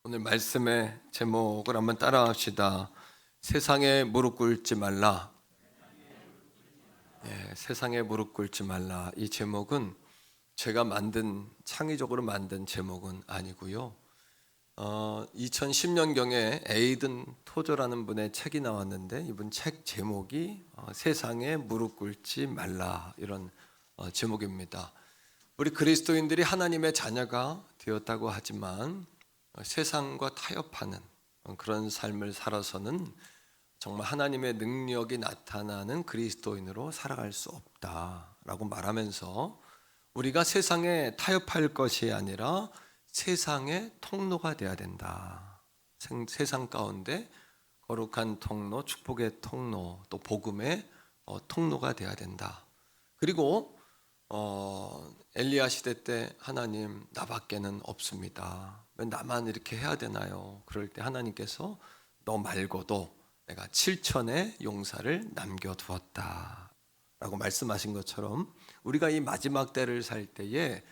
오늘 말씀의 제목을 한번 따라합시다. 세상에 무릎 꿇지 말라. 세상에 무릎 꿇지 말라. 이 제목은 제가 창의적으로 만든 제목은 아니고요. 2010년경에 에이든 토저라는 분의 책이 나왔는데 이분 책 제목이 세상에 무릎 꿇지 말라 이런 제목입니다. 우리 그리스도인들이 하나님의 자녀가 되었다고 하지만 세상과 타협하는 그런 삶을 살아서는 정말 하나님의 능력이 나타나는 그리스도인으로 살아갈 수 없다라고 말하면서 우리가 세상에 타협할 것이 아니라 세상의 통로가 되어야 된다. 세상 가운데 거룩한 통로, 축복의 통로, 또 복음의 통로가 되어야 된다. 그리고 엘리야 시대 때 하나님 나밖에는 없습니다. 왜 나만 이렇게 해야 되나요? 그럴 때 하나님께서 너 말고도 내가 7천의 용사를 남겨두었다 라고 말씀하신 것처럼 우리가 이 마지막 때를 살 때에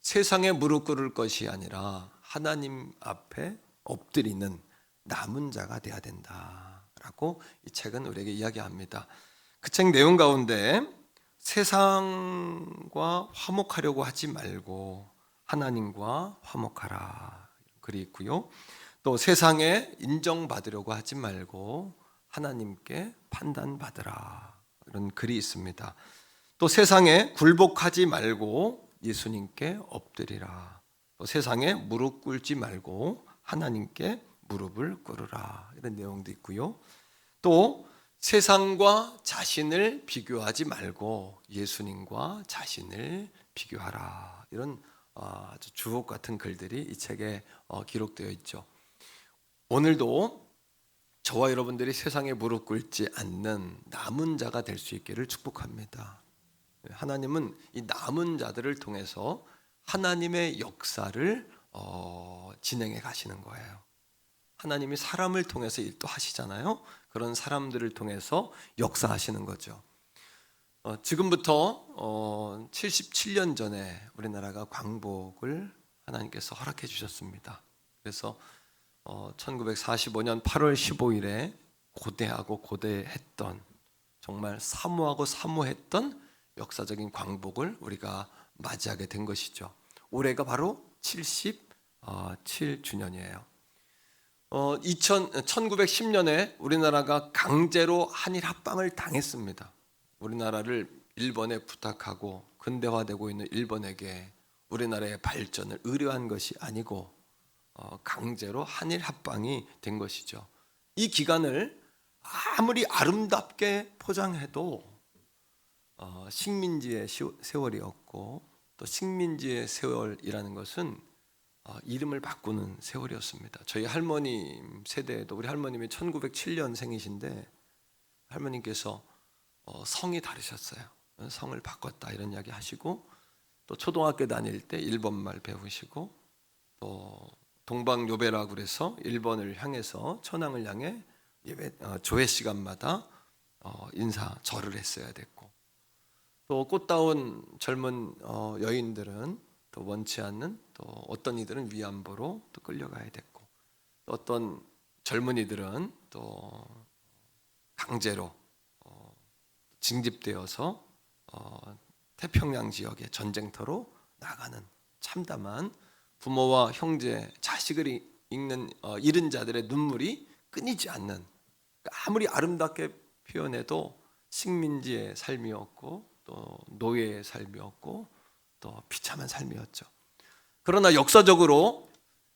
세상에 무릎 꿇을 것이 아니라 하나님 앞에 엎드리는 남은 자가 돼야 된다라고 이 책은 우리에게 이야기합니다. 그 책 내용 가운데 세상과 화목하려고 하지 말고 하나님과 화목하라 글이 있고요. 또 세상에 인정받으려고 하지 말고 하나님께 판단받으라 이런 글이 있습니다. 또 세상에 굴복하지 말고 예수님께 엎드리라. 또 세상에 무릎 꿇지 말고 하나님께 무릎을 꿇으라 이런 내용도 있고요. 또 세상과 자신을 비교하지 말고 예수님과 자신을 비교하라 이런 아주 주옥 같은 글들이 이 책에 기록되어 있죠. 오늘도 저와 여러분들이 세상에 무릎 꿇지 않는 남은 자가 될 수 있기를 축복합니다. 하나님은 이 남은 자들을 통해서 하나님의 역사를 진행해 가시는 거예요. 하나님이 사람을 통해서 일도 하시잖아요. 그런 사람들을 통해서 역사하시는 거죠. 지금부터 77년 전에 우리나라가 광복을 하나님께서 허락해 주셨습니다. 그래서 1945년 8월 15일에 고대하고 고대했던 정말 사모하고 사모했던 역사적인 광복을 우리가 맞이하게 된 것이죠. 올해가 바로 77주년이에요. 1910년에 우리나라가 강제로 한일 합방을 당했습니다. 우리나라를 일본에 부탁하고 근대화되고 있는 일본에게 우리나라의 발전을 의뢰한 것이 아니고 강제로 한일 합방이 된 것이죠. 이 기간을 아무리 아름답게 포장해도 식민지의 세월이었고 또 식민지의 세월이라는 것은 이름을 바꾸는 세월이었습니다. 저희 할머님 세대에도 우리 할머님이 1907년생이신데 할머님께서 성이 다르셨어요. 성을 바꿨다 이런 이야기 하시고 또 초등학교 다닐 때 일본말 배우시고 또 동방요배라고 그래서 일본을 향해서 천황을 향해 조회 시간마다 인사 절을 했어야 됐고 또 꽃다운 젊은 여인들은 또 원치 않는 또 어떤 이들은 위안부로 또 끌려가야 됐고 또 어떤 젊은이들은 또 강제로 징집되어서 태평양 지역의 전쟁터로 나가는 참담한 부모와 형제, 자식을 잃은 자들의 눈물이 끊이지 않는 아무리 아름답게 표현해도 식민지의 삶이었고 또 노예의 삶이었고 또 비참한 삶이었죠. 그러나 역사적으로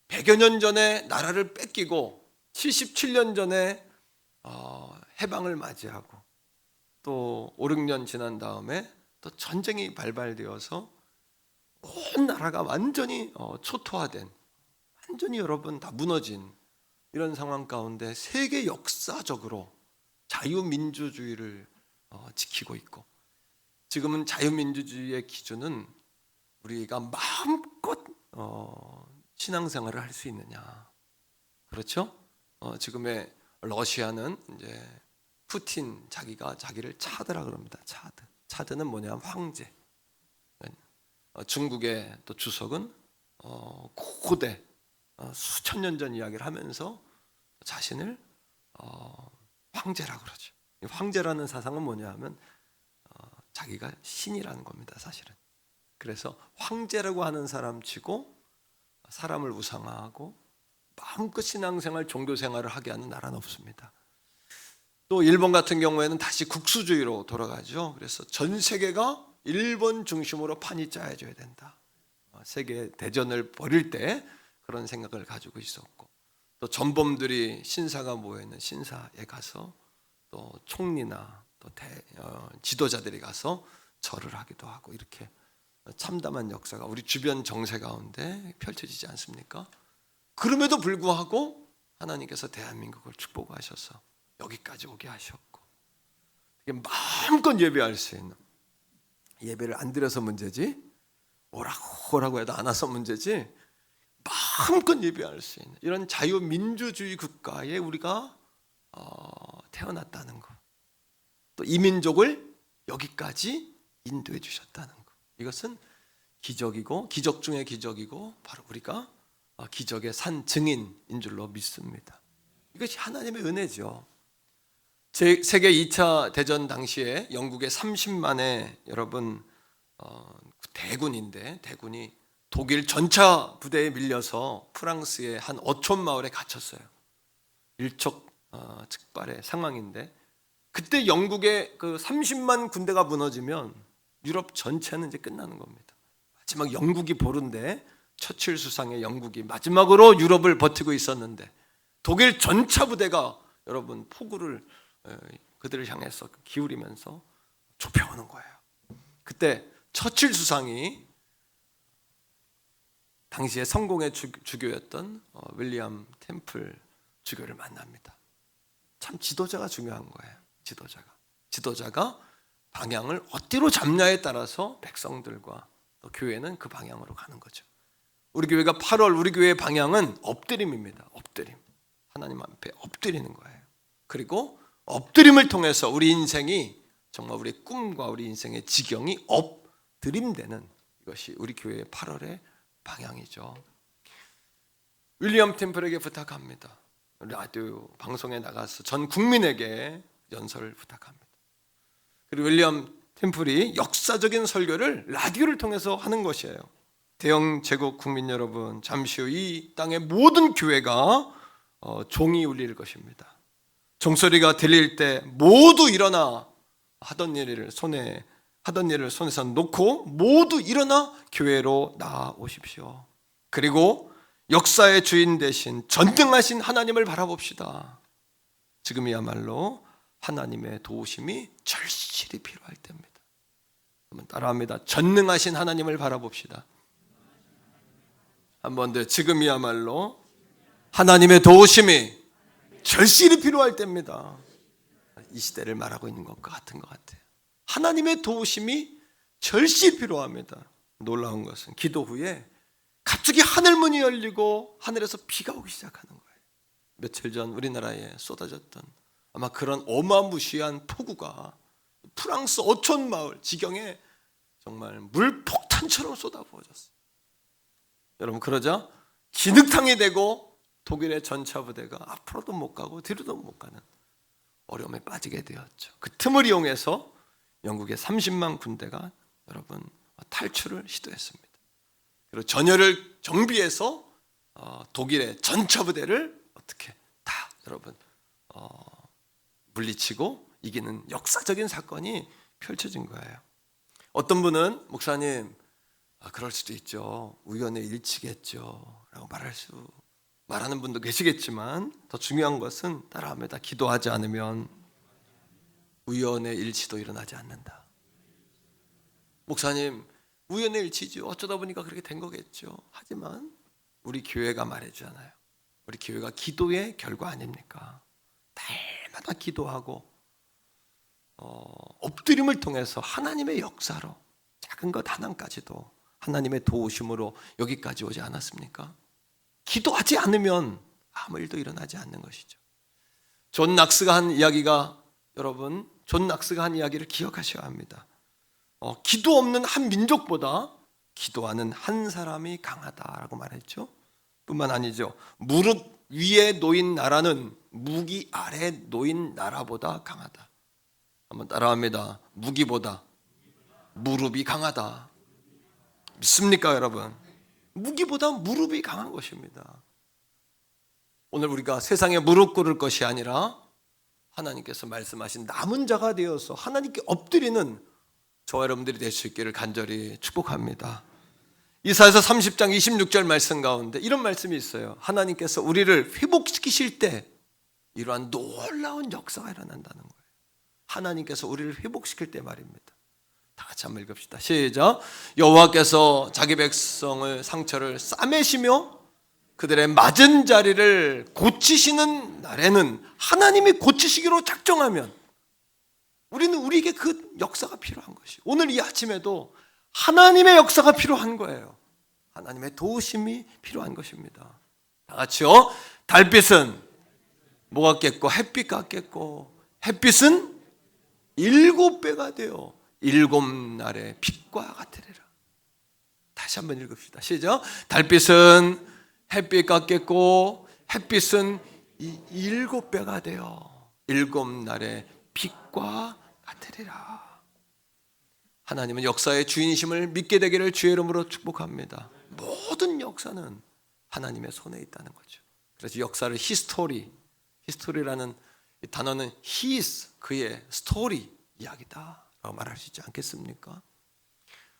100여 년 전에 나라를 뺏기고 77년 전에 해방을 맞이하고 또 5, 6년 지난 다음에 또 전쟁이 발발되어서 온 나라가 완전히 초토화된 완전히 여러분 다 무너진 이런 상황 가운데 세계 역사적으로 자유민주주의를 지키고 있고 지금은 자유민주주의의 기준은 우리가 마음껏 신앙생활을 할 수 있느냐 그렇죠? 지금의 러시아는 이제 푸틴 자기를 차드라 그럽니다. 차드는 뭐냐면 황제. 중국의 또 주석은 고대 수천 년 전 이야기를 하면서 자신을 황제라고 그러죠. 황제라는 사상은 뭐냐 하면 자기가 신이라는 겁니다, 사실은. 그래서 황제라고 하는 사람 치고 사람을 우상화하고 마음껏 신앙생활, 종교생활을 하게 하는 나라는 없습니다. 또 일본 같은 경우에는 다시 국수주의로 돌아가죠. 그래서 전 세계가 일본 중심으로 판이 짜여져야 된다. 세계 대전을 벌일 때 그런 생각을 가지고 있었고, 또 전범들이 신사가 모여있는 신사에 가서 또 총리나 또 지도자들이 가서 절을 하기도 하고, 이렇게 참담한 역사가 우리 주변 정세 가운데 펼쳐지지 않습니까? 그럼에도 불구하고 하나님께서 대한민국을 축복하셔서 여기까지 오게 하셨고, 마음껏 예배할 수 있는, 예배를 안 드려서 문제지, 오라고 해도 안 와서 문제지, 마음껏 예배할 수 있는 이런 자유민주주의 국가에 우리가 태어났다는 것, 또 이 민족을 여기까지 인도해 주셨다는 것, 이것은 기적이고, 기적 중에 기적이고, 바로 우리가 기적의 산 증인인 줄로 믿습니다. 이것이 하나님의 은혜죠. 세계 2차 대전 당시에 영국의 30만의 여러분 대군인데, 대군이 독일 전차 부대에 밀려서 프랑스의 한 어촌 마을에 갇혔어요. 일촉즉발의 상황인데, 그때 영국의 그 30만 군대가 무너지면 유럽 전체는 이제 끝나는 겁니다. 마지막 영국이 보른데, 처칠 수상의 영국이 마지막으로 유럽을 버티고 있었는데, 독일 전차 부대가 여러분 포구를 그들을 향해서 기울이면서 좁혀오는 거예요. 그때 처칠 수상이 당시에 성공의 주교였던 윌리엄 템플 주교를 만납니다. 참 지도자가 중요한 거예요. 지도자가 방향을 어디로 잡냐에 따라서 백성들과 또 교회는 그 방향으로 가는 거죠. 우리 교회가 8월, 우리 교회의 방향은 엎드림입니다. 엎드림. 하나님 앞에 엎드리는 거예요. 그리고 엎드림을 통해서 우리 인생이, 정말 우리 꿈과 우리 인생의 지경이 엎드림되는, 이것이 우리 교회의 8월의 방향이죠. 윌리엄 템플에게 부탁합니다. 라디오 방송에 나가서 전 국민에게 연설을 부탁합니다. 그리고 윌리엄 템플이 역사적인 설교를 라디오를 통해서 하는 것이에요. 대영 제국 국민 여러분, 잠시 후 이 땅의 모든 교회가 종이 울릴 것입니다. 종소리가 들릴 때 모두 일어나 하던 일을 손에서 놓고 모두 일어나 교회로 나아오십시오. 그리고 역사의 주인 되신 전능하신 하나님을 바라봅시다. 지금이야말로 하나님의 도우심이 절실히 필요할 때입니다. 한번 따라합니다. 전능하신 하나님을 바라봅시다. 한 번 더, 지금이야말로 하나님의 도우심이 절실히 필요할 때입니다. 이 시대를 말하고 있는 것과 같은 것 같아요. 하나님의 도우심이 절실히 필요합니다. 놀라운 것은 기도 후에 갑자기 하늘 문이 열리고 하늘에서 비가 오기 시작하는 거예요. 며칠 전 우리나라에 쏟아졌던 아마 그런 어마무시한 폭우가 프랑스 어촌 마을 지경에 정말 물폭탄처럼 쏟아부어졌어요. 여러분, 그러자 진흙탕이 되고 독일의 전차 부대가 앞으로도 못 가고 뒤로도 못 가는 어려움에 빠지게 되었죠. 그 틈을 이용해서 영국의 30만 군대가 여러분 탈출을 시도했습니다. 그리고 전열을 정비해서 독일의 전차 부대를 어떻게 다 여러분 물리치고 이기는 역사적인 사건이 펼쳐진 거예요. 어떤 분은 목사님, 그럴 수도 있죠. 우연의 일치겠죠. 라고 말하는 분도 계시겠지만, 더 중요한 것은 따라합니다. 기도하지 않으면 우연의 일치도 일어나지 않는다. 목사님, 우연의 일치죠. 어쩌다 보니까 그렇게 된 거겠죠. 하지만 우리 교회가 말해주잖아요. 우리 교회가 기도의 결과 아닙니까? 날마다 기도하고 엎드림을 통해서 하나님의 역사로 작은 것 하나까지도 하나님의 도우심으로 여기까지 오지 않았습니까? 기도하지 않으면 아무 일도 일어나지 않는 것이죠. 존 낙스가 한 이야기가, 여러분, 존 낙스가 한 이야기를 기억하셔야 합니다. 기도 없는 한 민족보다 기도하는 한 사람이 강하다라고 말했죠. 뿐만 아니죠. 무릎 위에 놓인 나라는 무기 아래 놓인 나라보다 강하다. 한번 따라합니다. 무기보다 무릎이 강하다. 믿습니까, 여러분? 무기보다 무릎이 강한 것입니다. 오늘 우리가 세상에 무릎 꿇을 것이 아니라 하나님께서 말씀하신 남은 자가 되어서 하나님께 엎드리는 저와 여러분들이 될 수 있기를 간절히 축복합니다. 이사야서 30장 26절 말씀 가운데 이런 말씀이 있어요. 하나님께서 우리를 회복시키실 때 이러한 놀라운 역사가 일어난다는 거예요. 하나님께서 우리를 회복시킬 때 말입니다. 다 같이 한번 읽읍시다. 시작. 여호와께서 자기 백성의 상처를 싸매시며 그들의 맞은 자리를 고치시는 날에는 하나님이 고치시기로 작정하면 우리는 우리에게 그 역사가 필요한 것이. 오늘 이 아침에도 하나님의 역사가 필요한 거예요. 하나님의 도우심이 필요한 것입니다. 다 같이요. 달빛은 뭐가 깼고 햇빛 깼고 햇빛은 7배가 되어 7날의 빛과 같으리라. 다시 한번 읽읍시다. 시작. 달빛은 햇빛 같겠고 햇빛은 7배가 되어 7날의 빛과 같으리라. 하나님은 역사의 주인이심을 믿게 되기를 주의 이름으로 축복합니다. 모든 역사는 하나님의 손에 있다는 거죠. 그래서 역사를 히스토리라는 단어는 his, 그의 스토리, 이야기다라고 말할 수 있지 않겠습니까?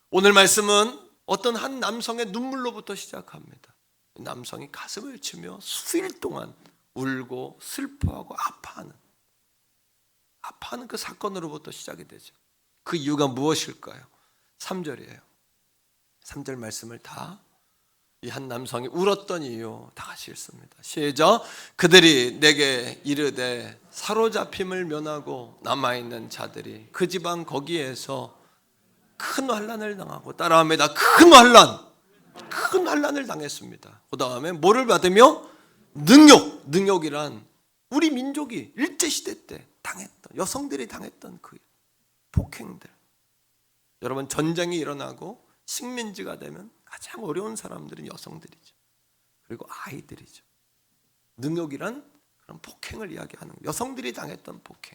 오늘 말씀은 어떤 한 남성의 눈물로부터 시작합니다. 남성이 가슴을 치며 수일 동안 울고 슬퍼하고 아파하는 그 사건으로부터 시작이 되죠. 그 이유가 무엇일까요? 3절이에요. 3절 말씀을 다 이 한 남성이 울었던 이유 다 같이 읽습니다. 시작. 그들이 내게 이르되 사로잡힘을 면하고 남아있는 자들이 그 지방 거기에서 큰 환난을 당하고, 따라합니다. 큰 환난을 당했습니다. 그 다음에 뭐를 받으며? 능욕이란 우리 민족이 일제시대 때 당했던, 여성들이 당했던 그 폭행들. 여러분, 전쟁이 일어나고 식민지가 되면 가장 어려운 사람들은 여성들이죠. 그리고 아이들이죠. 능욕이란 그런 폭행을 이야기하는 거예요. 여성들이 당했던 폭행.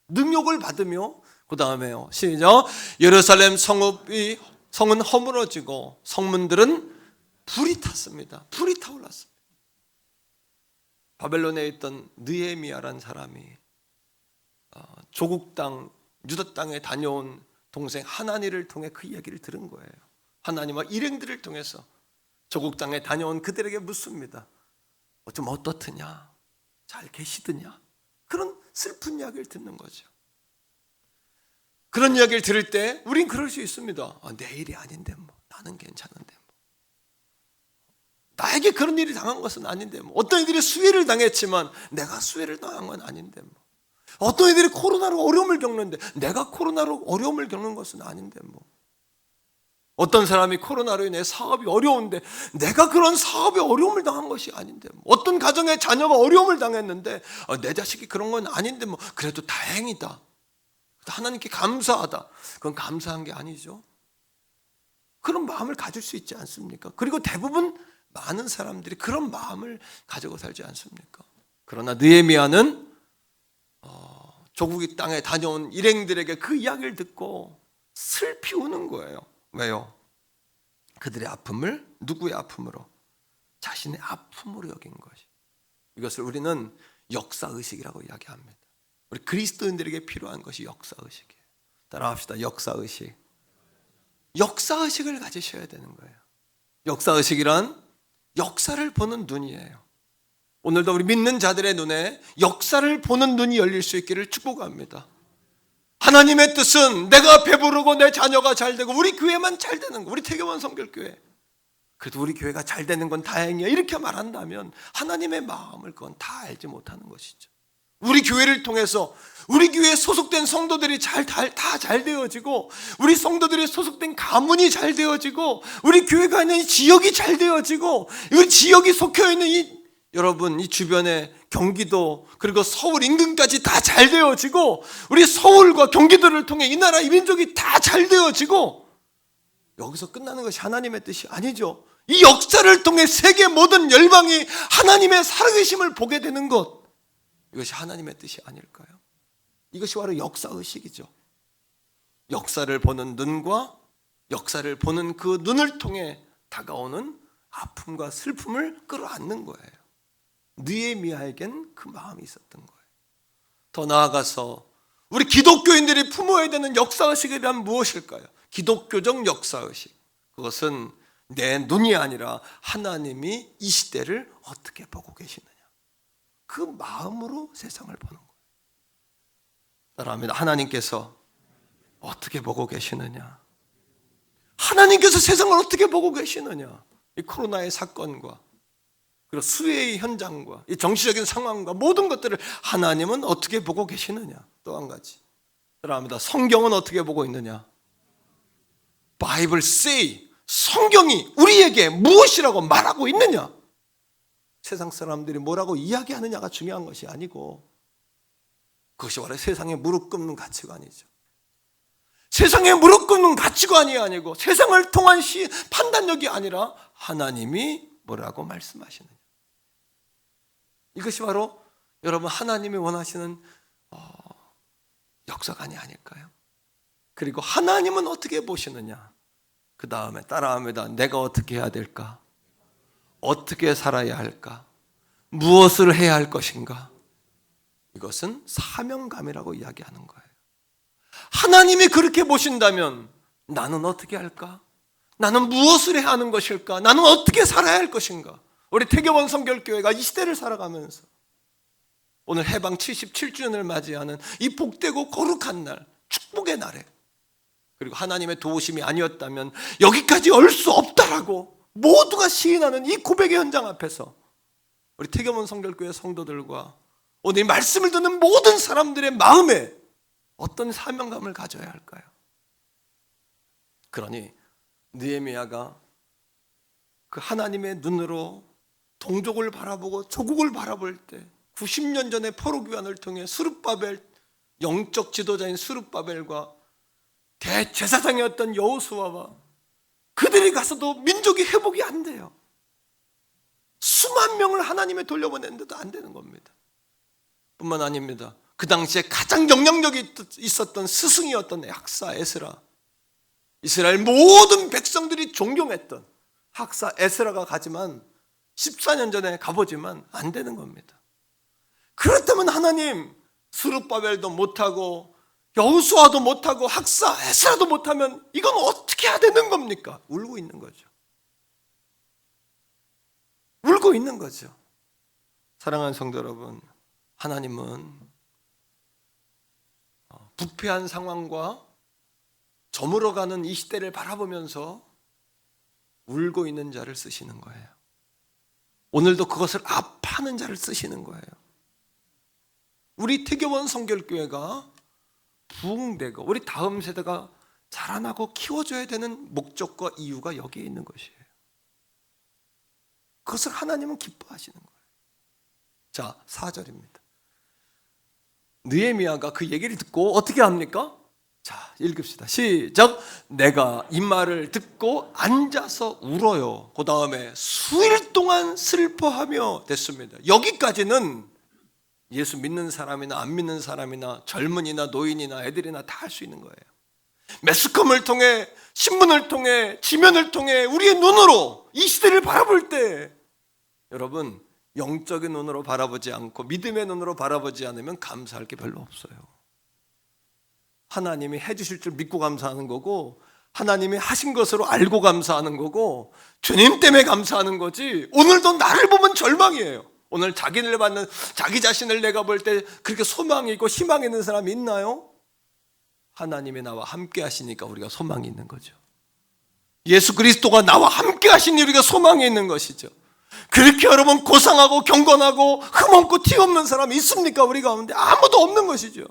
능욕을 받으며, 그 다음에요. 시작. 예루살렘 성은 허물어지고 성문들은 불이 탔습니다. 불이 타올랐습니다. 바벨론에 있던 느헤미야라는 사람이 조국 땅, 유다 땅에 다녀온 동생 하나니를 통해 그 이야기를 들은 거예요. 하나님과 일행들을 통해서 조국 땅에 다녀온 그들에게 묻습니다. 좀 어떻느냐? 잘 계시더냐? 그런 슬픈 이야기를 듣는 거죠. 그런 이야기를 들을 때 우린 그럴 수 있습니다. 내 일이 아닌데 뭐, 나는 괜찮은데 뭐. 나에게 그런 일이 당한 것은 아닌데 뭐. 어떤 이들이 수혜를 당했지만 내가 수혜를 당한 건 아닌데 뭐. 어떤 이들이 코로나로 어려움을 겪는데 내가 코로나로 어려움을 겪는 것은 아닌데 뭐. 어떤 사람이 코로나로 인해 사업이 어려운데 내가 그런 사업에 어려움을 당한 것이 아닌데 뭐. 어떤 가정의 자녀가 어려움을 당했는데 내 자식이 그런 건 아닌데 뭐. 그래도 다행이다, 하나님께 감사하다. 그건 감사한 게 아니죠. 그런 마음을 가질 수 있지 않습니까? 그리고 대부분 많은 사람들이 그런 마음을 가지고 살지 않습니까? 그러나 느헤미야는 조국의 땅에 다녀온 일행들에게 그 이야기를 듣고 슬피 우는 거예요. 왜요? 그들의 아픔을 누구의 아픔으로? 자신의 아픔으로 여긴 것이. 이것을 우리는 역사의식이라고 이야기합니다. 우리 그리스도인들에게 필요한 것이 역사의식이에요. 따라합시다. 역사의식. 역사의식을 가지셔야 되는 거예요. 역사의식이란 역사를 보는 눈이에요. 오늘도 우리 믿는 자들의 눈에 역사를 보는 눈이 열릴 수 있기를 축복합니다. 하나님의 뜻은 내가 배부르고 내 자녀가 잘 되고 우리 교회만 잘 되는 거, 우리 태교원 성결교회, 그래도 우리 교회가 잘 되는 건 다행이야, 이렇게 말한다면 하나님의 마음을 그건 다 알지 못하는 것이죠. 우리 교회를 통해서 우리 교회에 소속된 성도들이 다 잘 되어지고, 우리 성도들이 소속된 가문이 잘 되어지고, 우리 교회가 있는 지역이 잘 되어지고, 이 지역이 속혀있는 여러분 이 주변에 경기도 그리고 서울 인근까지 다 잘 되어지고, 우리 서울과 경기도를 통해 이 나라 이 민족이 다 잘 되어지고, 여기서 끝나는 것이 하나님의 뜻이 아니죠. 이 역사를 통해 세계 모든 열방이 하나님의 살아계심을 보게 되는 것, 이것이 하나님의 뜻이 아닐까요? 이것이 바로 역사의식이죠. 역사를 보는 눈과 역사를 보는 그 눈을 통해 다가오는 아픔과 슬픔을 끌어안는 거예요. 느헤미야에겐 그 마음이 있었던 거예요. 더 나아가서 우리 기독교인들이 품어야 되는 역사의식에 대한 무엇일까요? 기독교적 역사의식, 그것은 내 눈이 아니라 하나님이 이 시대를 어떻게 보고 계시느냐, 그 마음으로 세상을 보는 거예요. 따라합니다. 하나님께서 어떻게 보고 계시느냐, 하나님께서 세상을 어떻게 보고 계시느냐. 이 코로나의 사건과 그리고 수해의 현장과 이 정치적인 상황과 모든 것들을 하나님은 어떻게 보고 계시느냐. 또 한 가지, 따라합니다. 성경은 어떻게 보고 있느냐. Bible say, 성경이 우리에게 무엇이라고 말하고 있느냐. 세상 사람들이 뭐라고 이야기하느냐가 중요한 것이 아니고, 그것이 바로 세상에 무릎 꿇는 가치관이죠. 세상에 무릎 꿇는 가치관이 아니고 세상을 통한 판단력이 아니라 하나님이 뭐라고 말씀하시느냐. 이것이 바로 여러분 하나님이 원하시는 역사관이 아닐까요? 그리고 하나님은 어떻게 보시느냐. 그 다음에 따라합니다. 내가 어떻게 해야 될까? 어떻게 살아야 할까? 무엇을 해야 할 것인가? 이것은 사명감이라고 이야기하는 거예요. 하나님이 그렇게 보신다면 나는 어떻게 할까? 나는 무엇을 해야 하는 것일까? 나는 어떻게 살아야 할 것인가? 우리 태교원 성결교회가 이 시대를 살아가면서 오늘 해방 77주년을 맞이하는 이 복되고 거룩한 날, 축복의 날에, 그리고 하나님의 도우심이 아니었다면 여기까지 올 수 없다라고 모두가 시인하는 이 고백의 현장 앞에서 우리 태교원 성결교회 성도들과 오늘 이 말씀을 듣는 모든 사람들의 마음에 어떤 사명감을 가져야 할까요? 그러니 느헤미야가 그 하나님의 눈으로 동족을 바라보고 조국을 바라볼 때 90년 전에 포로기환을 통해 스룹바벨, 영적 지도자인 스룹바벨과 대제사장이었던 여호수아와 그들이 가서도 민족이 회복이 안 돼요. 수만 명을 하나님에 돌려보냈는데도 안 되는 겁니다. 뿐만 아닙니다. 그 당시에 가장 영향력이 있었던 스승이었던 학사 에스라, 이스라엘 모든 백성들이 존경했던 학사 에스라가 가지만 14년 전에 가보지만 안 되는 겁니다. 그렇다면 하나님, 스룹바벨도 못하고 여호수아도 못하고 학사 에스라도 못하면 이건 어떻게 해야 되는 겁니까? 울고 있는 거죠. 울고 있는 거죠. 사랑하는 성도 여러분, 하나님은 부패한 상황과 저물어가는 이 시대를 바라보면서 울고 있는 자를 쓰시는 거예요. 오늘도 그것을 아파하는 자를 쓰시는 거예요. 우리 태교원 성결교회가 부흥되고 우리 다음 세대가 자라나고 키워줘야 되는 목적과 이유가 여기에 있는 것이에요. 그것을 하나님은 기뻐하시는 거예요. 자, 4절입니다. 느헤미야가 그 얘기를 듣고 어떻게 합니까? 자, 읽읍시다. 시작. 내가 이 말을 듣고 앉아서 울어요. 그 다음에 수일 동안 슬퍼하며 됐습니다. 여기까지는 예수 믿는 사람이나 안 믿는 사람이나 젊은이나 노인이나 애들이나 다 할 수 있는 거예요. 매스컴을 통해, 신문을 통해, 지면을 통해 우리의 눈으로 이 시대를 바라볼 때 여러분, 영적인 눈으로 바라보지 않고 믿음의 눈으로 바라보지 않으면 감사할 게 별로 없어요. 하나님이 해주실 줄 믿고 감사하는 거고, 하나님이 하신 것으로 알고 감사하는 거고, 주님 때문에 감사하는 거지, 오늘도 나를 보면 절망이에요. 오늘 자기를 받는, 자기 자신을 내가 볼 때 그렇게 소망이 있고 희망이 있는 사람이 있나요? 하나님이 나와 함께 하시니까 우리가 소망이 있는 거죠. 예수 그리스도가 나와 함께 하시니 우리가 소망이 있는 것이죠. 그렇게 여러분 고상하고 경건하고 흠없고 티 없는 사람이 있습니까? 우리 가운데 아무도 없는 것이죠.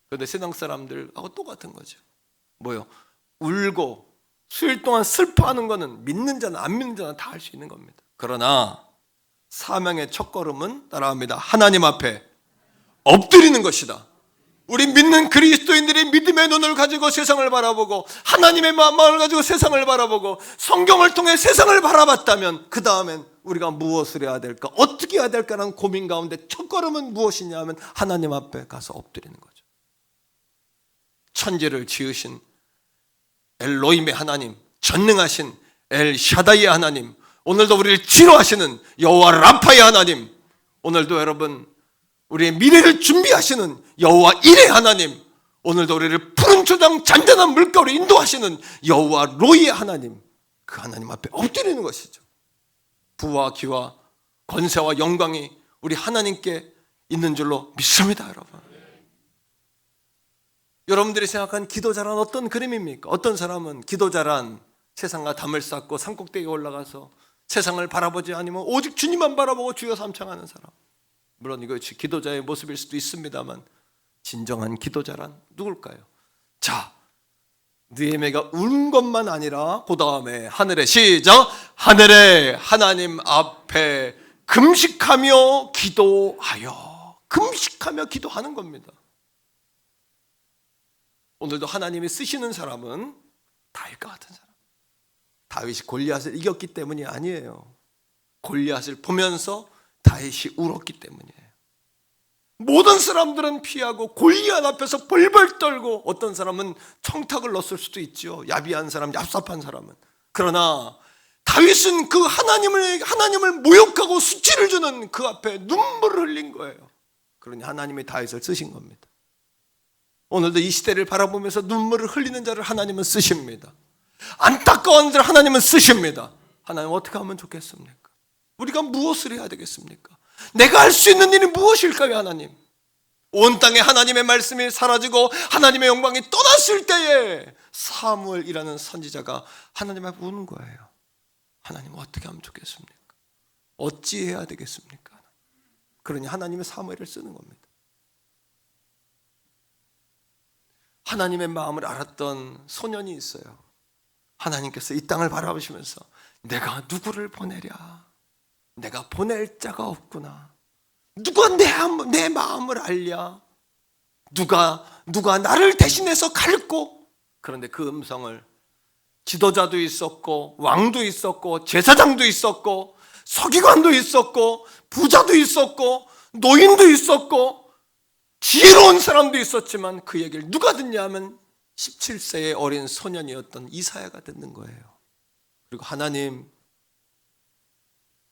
그런데 세상 사람들하고 똑같은 거죠. 뭐요? 울고 수일 동안 슬퍼하는 거는 믿는 자나 안 믿는 자나 다 할 수 있는 겁니다. 그러나 사명의 첫걸음은 따라합니다. 하나님 앞에 엎드리는 것이다. 우리 믿는 그리스도인들이 믿음의 눈을 가지고 세상을 바라보고 하나님의 마음을 가지고 세상을 바라보고 성경을 통해 세상을 바라봤다면 그 다음엔 우리가 무엇을 해야 될까, 어떻게 해야 될까라는 고민 가운데 첫 걸음은 무엇이냐 하면 하나님 앞에 가서 엎드리는 거죠. 천지를 지으신 엘로힘의 하나님, 전능하신 엘 샤다이의 하나님, 오늘도 우리를 치료하시는 여호와 라파의 하나님, 오늘도 여러분 우리의 미래를 준비하시는 여호와 일의 하나님, 오늘도 우리를 푸른 초장 잔잔한 물가로 인도하시는 여호와 로이의 하나님, 그 하나님 앞에 엎드리는 것이죠. 부와 기와 권세와 영광이 우리 하나님께 있는 줄로 믿습니다. 여러분, 여러분들이 생각한 기도 잘한 어떤 그림입니까? 어떤 사람은 기도 잘한 세상과 담을 쌓고 산꼭대기에 올라가서 세상을 바라보지 않으면 오직 주님만 바라보고 주여 삼창하는 사람, 물론 이것이 기도자의 모습일 수도 있습니다만 진정한 기도자란 누굴까요? 자, 느헤미야가 운 것만 아니라 그 다음에 하늘에 시작, 하늘에 하나님 앞에 금식하며 기도하여, 금식하며 기도하는 겁니다. 오늘도 하나님이 쓰시는 사람은 다윗과 같은 사람, 다윗이 골리앗을 이겼기 때문이 아니에요. 골리앗을 보면서 다윗이 울었기 때문이에요. 모든 사람들은 피하고 골리앗 앞에서 벌벌 떨고, 어떤 사람은 청탁을 넣었을 수도 있죠. 야비한 사람, 얍삽한 사람은. 그러나 다윗은 그 하나님을 모욕하고 수치를 주는 그 앞에 눈물을 흘린 거예요. 그러니 하나님이 다윗을 쓰신 겁니다. 오늘도 이 시대를 바라보면서 눈물을 흘리는 자를 하나님은 쓰십니다. 안타까운 자를 하나님은 쓰십니다. 하나님 어떻게 하면 좋겠습니까? 우리가 무엇을 해야 되겠습니까? 내가 할 수 있는 일이 무엇일까요? 하나님, 온 땅에 하나님의 말씀이 사라지고 하나님의 영광이 떠났을 때에 사무엘이라는 선지자가 하나님 앞에 우는 거예요. 하나님 어떻게 하면 좋겠습니까? 어찌해야 되겠습니까? 그러니 하나님의 사무엘을 쓰는 겁니다. 하나님의 마음을 알았던 소년이 있어요. 하나님께서 이 땅을 바라보시면서 내가 누구를 보내랴, 내가 보낼 자가 없구나, 누가 내 마음을 알랴, 누가 나를 대신해서 갈고. 그런데 그 음성을 지도자도 있었고 왕도 있었고 제사장도 있었고 서기관도 있었고 부자도 있었고 노인도 있었고 지혜로운 사람도 있었지만 그 얘기를 누가 듣냐 하면 17세의 어린 소년이었던 이사야가 듣는 거예요. 그리고 하나님,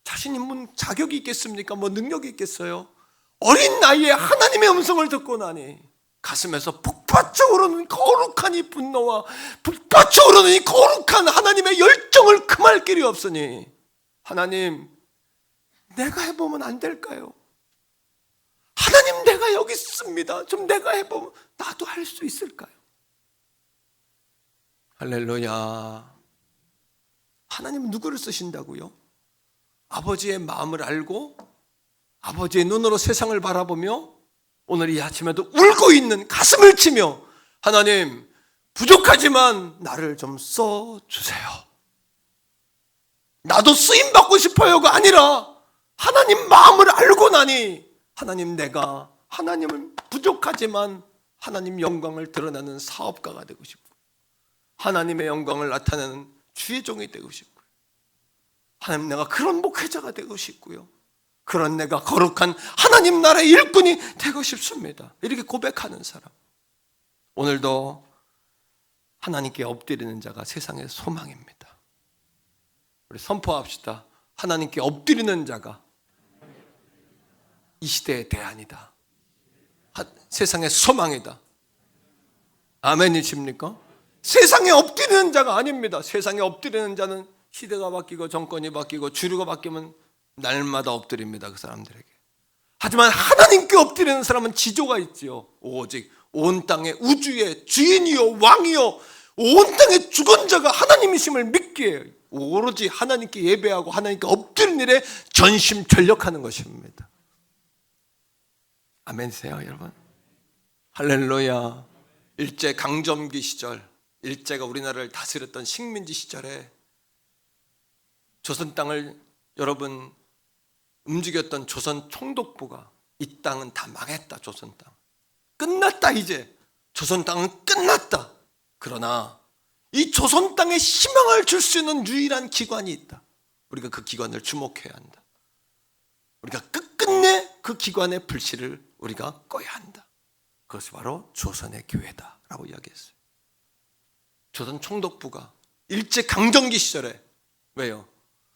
자신이 뭐 자격이 있겠습니까? 뭐 능력이 있겠어요? 어린 나이에 하나님의 음성을 듣고 나니 가슴에서 북받쳐 오르는 거룩한 이 분노와 북받쳐 오르는 이 거룩한 하나님의 열정을 금할 길이 없으니, 하나님, 내가 해보면 안 될까요? 하나님, 내가 여기 있습니다. 좀 내가 해보면 나도 할 수 있을까요? 할렐루야. 하나님은 누구를 쓰신다고요? 아버지의 마음을 알고 아버지의 눈으로 세상을 바라보며 오늘 이 아침에도 울고 있는, 가슴을 치며 하나님, 부족하지만 나를 좀 써주세요. 나도 쓰임받고 싶어요가 아니라 하나님 마음을 알고 나니 하나님, 내가 하나님은 부족하지만 하나님 영광을 드러내는 사업가가 되고 싶고 하나님의 영광을 나타내는 주의 종이 되고 싶고요. 하나님, 내가 그런 목회자가 되고 싶고요. 그런 내가 거룩한 하나님 나라의 일꾼이 되고 싶습니다. 이렇게 고백하는 사람, 오늘도 하나님께 엎드리는 자가 세상의 소망입니다. 우리 선포합시다. 하나님께 엎드리는 자가 이 시대의 대안이다. 세상의 소망이다. 아멘이십니까? 세상에 엎드리는 자가 아닙니다. 세상에 엎드리는 자는 시대가 바뀌고 정권이 바뀌고 주류가 바뀌면 날마다 엎드립니다, 그 사람들에게. 하지만 하나님께 엎드리는 사람은 지조가 있지요. 오직 온 땅의 우주의 주인이요 왕이요 온 땅의 주권자가 하나님이심을 믿기에 오로지 하나님께 예배하고 하나님께 엎드리는 일에 전심전력하는 것입니다. 아멘세요, 여러분. 할렐루야. 일제 강점기 시절, 일제가 우리나라를 다스렸던 식민지 시절에 조선 땅을 여러분 움직였던 조선 총독부가 이 땅은 다 망했다, 조선 땅. 끝났다. 이제 조선 땅은 끝났다. 그러나 이 조선 땅에 희망을 줄 수 있는 유일한 기관이 있다. 우리가 그 기관을 주목해야 한다. 우리가 끝끝내 그 기관의 불씨를 우리가 꺼야 한다. 그것이 바로 조선의 교회다 라고 이야기했어요. 조선 총독부가 일제강점기 시절에, 왜요?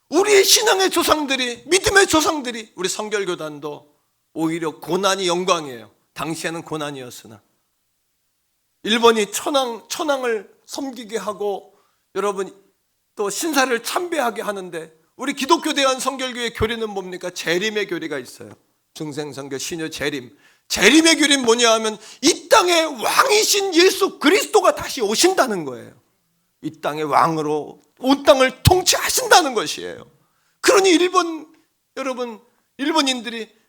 우리의 신앙의 조상들이, 믿음의 조상들이, 우리 성결교단도 오히려 고난이 영광이에요. 당시에는 고난이었으나 일본이 천황을 섬기게 하고 여러분 또 신사를 참배하게 하는데, 우리 기독교 대한 성결교의 교리는 뭡니까? 재림의 교리가 있어요. 중생성결 신유 재림. 재림의 교리는 뭐냐 하면 이 땅의 왕이신 예수 그리스도가 다시 오신다는 거예요. 이 땅의 왕으로 온 땅을 통치하신다는 것이에요. 그러니 일본인들이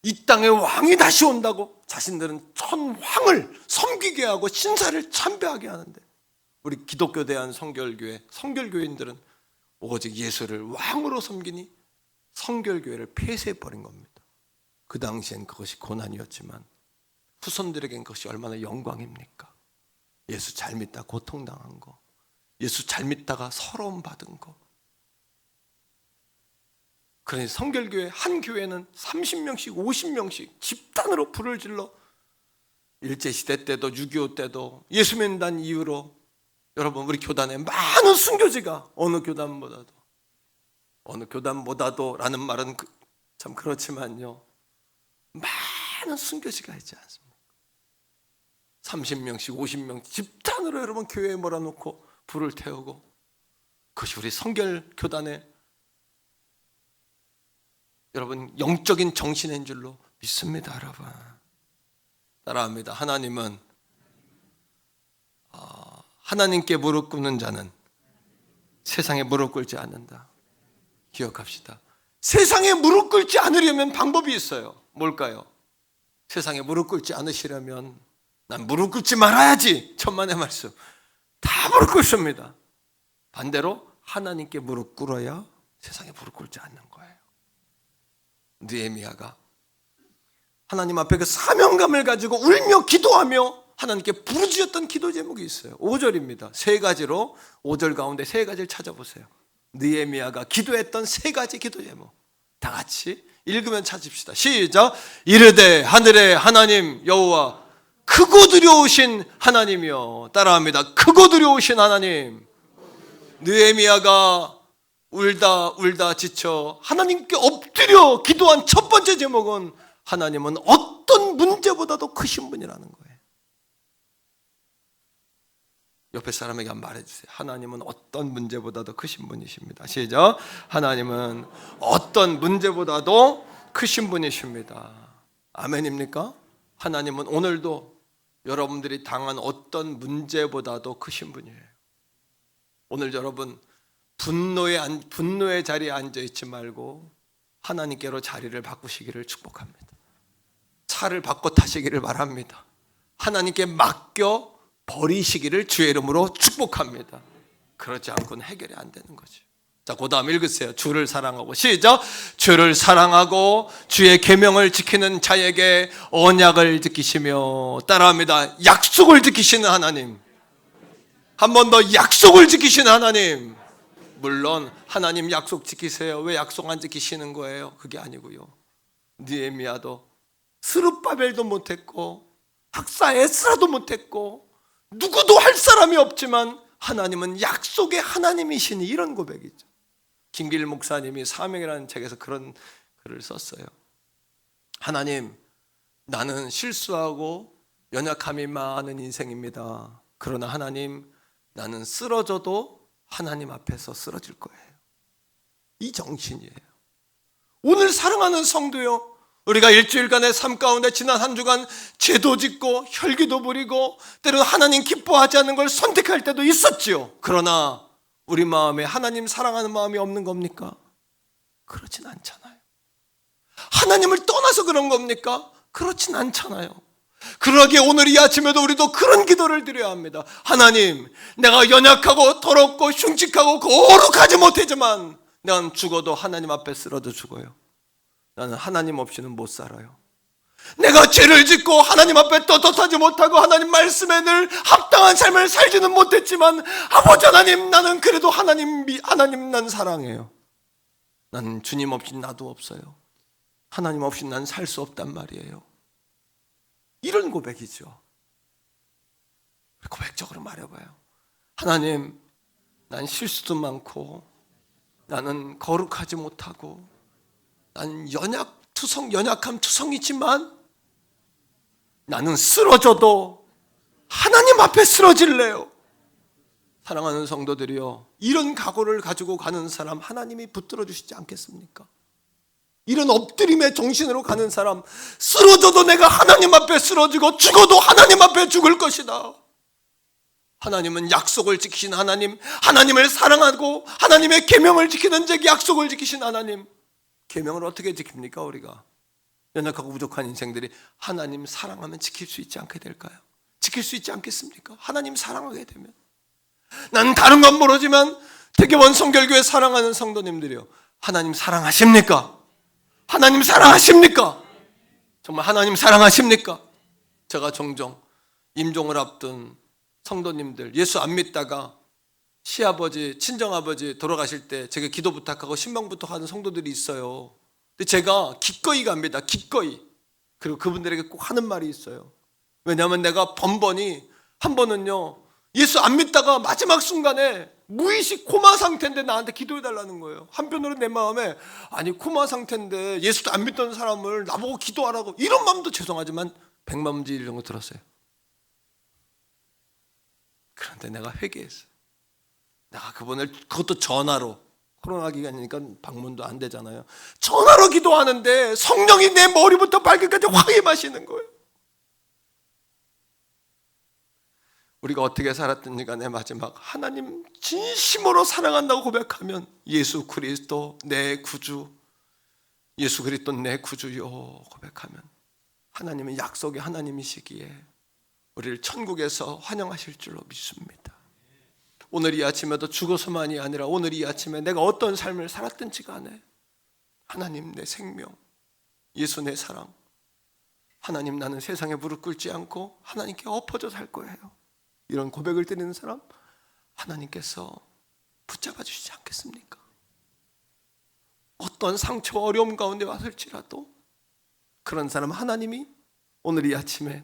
이 땅의 왕이 다시 온다고 자신들은 천황을 섬기게 하고 신사를 참배하게 하는데, 우리 기독교 대한 성결교회 성결교인들은 오직 예수를 왕으로 섬기니 성결교회를 폐쇄해버린 겁니다. 그 당시엔 그것이 고난이었지만 후손들에겐 그것이 얼마나 영광입니까? 예수 잘 믿다 고통당한 거, 예수 잘 믿다가 서러움 받은 거. 그러니 성결교회 한 교회는 30명씩 50명씩 집단으로 불을 질러, 일제시대 때도 6.25 때도 예수 믿는다는 이유로 여러분 우리 교단에 많은 순교지가 어느 교단보다도 라는 말은 참 그렇지만요, 많은 순교지가 있지 않습니까? 30명씩 50명 집단으로 여러분 교회에 몰아놓고 불을 태우고, 그것이 우리 성결교단의 여러분 영적인 정신인 줄로 믿습니다. 여러분 따라합니다. 하나님은 하나님께 무릎 꿇는 자는 세상에 무릎 꿇지 않는다. 기억합시다. 세상에 무릎 꿇지 않으려면 방법이 있어요. 뭘까요? 세상에 무릎 꿇지 않으시려면 난 무릎 꿇지 말아야지. 천만의 말씀. 다 무릎 꿇습니다. 반대로 하나님께 무릎 꿇어야 세상에 무릎 꿇지 않는 거예요. 느헤미야가 하나님 앞에 그 사명감을 가지고 울며 기도하며 하나님께 부르짖었던 기도 제목이 있어요. 5절입니다. 세 가지로, 5절 가운데 세 가지를 찾아보세요. 느헤미야가 기도했던 세 가지 기도 제목 다 같이 읽으면 찾읍시다. 시작. 이르되 하늘의 하나님 여호와, 크고 두려우신 하나님이여. 따라합니다. 크고 두려우신 하나님. 느헤미야가 울다 지쳐 하나님께 엎드려 기도한 첫 번째 제목은 하나님은 어떤 문제보다도 크신 분이라는 거예요. 옆에 사람에게 한번 말해주세요. 하나님은 어떤 문제보다도 크신 분이십니다. 시작. 하나님은 어떤 문제보다도 크신 분이십니다. 아멘입니까? 하나님은 오늘도 여러분들이 당한 어떤 문제보다도 크신 분이에요. 오늘 여러분 분노의 자리에 앉아있지 말고 하나님께로 자리를 바꾸시기를 축복합니다. 차를 바꿔 타시기를 바랍니다. 하나님께 맡겨 버리시기를 주의 이름으로 축복합니다. 그렇지 않고는 해결이 안 되는 거죠. 자, 그 다음 읽으세요. 주를 사랑하고. 시작. 주를 사랑하고 주의 계명을 지키는 자에게 언약을 지키시며. 따라합니다. 약속을 지키시는 하나님. 한 번 더 약속을 지키시는 하나님. 물론 하나님 약속 지키세요. 왜 약속 안 지키시는 거예요? 그게 아니고요. 느헤미야도 스룹바벨도 못했고 학사 에스라도 못했고 누구도 할 사람이 없지만 하나님은 약속의 하나님이시니, 이런 고백이죠. 김길 목사님이 사명이라는 책에서 그런 글을 썼어요. 하나님, 나는 실수하고 연약함이 많은 인생입니다. 그러나 하나님, 나는 쓰러져도 하나님 앞에서 쓰러질 거예요. 이 정신이에요. 오늘 사랑하는 성도요, 우리가 일주일간의 삶 가운데 지난 한 주간 죄도 짓고 혈기도 부리고 때로 하나님 기뻐하지 않는 걸 선택할 때도 있었지요. 그러나 우리 마음에 하나님 사랑하는 마음이 없는 겁니까? 그렇진 않잖아요. 하나님을 떠나서 그런 겁니까? 그렇진 않잖아요. 그러기에 오늘 이 아침에도 우리도 그런 기도를 드려야 합니다. 하나님, 내가 연약하고 더럽고 흉측하고 거룩하지 못하지만 난 죽어도 하나님 앞에 쓰러져 죽어요. 나는 하나님 없이는 못 살아요. 내가 죄를 짓고 하나님 앞에 떳떳하지 못하고 하나님 말씀에 늘 합당한 삶을 살지는 못했지만 아버지 하나님, 나는 그래도 하나님 난 사랑해요. 나는 주님 없이 나도 없어요. 하나님 없이 난 살 수 없단 말이에요. 이런 고백이죠. 고백적으로 말해봐요. 하나님, 난 실수도 많고 나는 거룩하지 못하고 난 연약함 투성이지만 나는 쓰러져도 하나님 앞에 쓰러질래요. 사랑하는 성도들이요, 이런 각오를 가지고 가는 사람 하나님이 붙들어 주시지 않겠습니까? 이런 엎드림의 정신으로 가는 사람, 쓰러져도 내가 하나님 앞에 쓰러지고 죽어도 하나님 앞에 죽을 것이다. 하나님은 약속을 지키신 하나님, 하나님을 사랑하고 하나님의 계명을 지키는 자, 약속을 지키신 하나님. 계명을 어떻게 지킵니까? 우리가 연약하고 부족한 인생들이 하나님 사랑하면 지킬 수 있지 않게 될까요? 지킬 수 있지 않겠습니까? 하나님 사랑하게 되면. 난 다른 건 모르지만 대개원 성결교회 사랑하는 성도님들이요, 하나님 사랑하십니까? 하나님 사랑하십니까? 정말 하나님 사랑하십니까? 제가 종종 임종을 앞둔 성도님들, 예수 안 믿다가 시아버지, 친정아버지 돌아가실 때 제가 기도 부탁하고 신방 부탁하는 성도들이 있어요. 근데 제가 기꺼이 갑니다. 기꺼이. 그리고 그분들에게 꼭 하는 말이 있어요. 왜냐하면 내가 번번이, 한 번은요, 예수 안 믿다가 마지막 순간에 무의식 코마 상태인데 나한테 기도해 달라는 거예요. 한편으로 내 마음에, 아니 코마 상태인데 예수도 안 믿던 사람을 나보고 기도하라고, 이런 마음도 죄송하지만 백만문지 이런 거 들었어요. 그런데 내가 회개했어요. 내가 그분을, 그것도 전화로, 코로나 기간이니까 방문도 안 되잖아요. 전화로 기도하는데 성령이 내 머리부터 발끝까지 확 임하시는 거예요. 우리가 어떻게 살았든지 간에 마지막 하나님 진심으로 사랑한다고 고백하면, 예수 그리스도 내 구주, 예수 그리스도 내 구주요 고백하면 하나님은 약속의 하나님이시기에 우리를 천국에서 환영하실 줄로 믿습니다. 오늘 이 아침에도 죽어서만이 아니라 오늘 이 아침에 내가 어떤 삶을 살았든지 간에 하나님 내 생명, 예수 내 사랑, 하나님 나는 세상에 무릎 꿇지 않고 하나님께 엎어져 살 거예요. 이런 고백을 드리는 사람 하나님께서 붙잡아 주시지 않겠습니까? 어떤 상처와 어려움 가운데 왔을지라도 그런 사람 하나님이 오늘 이 아침에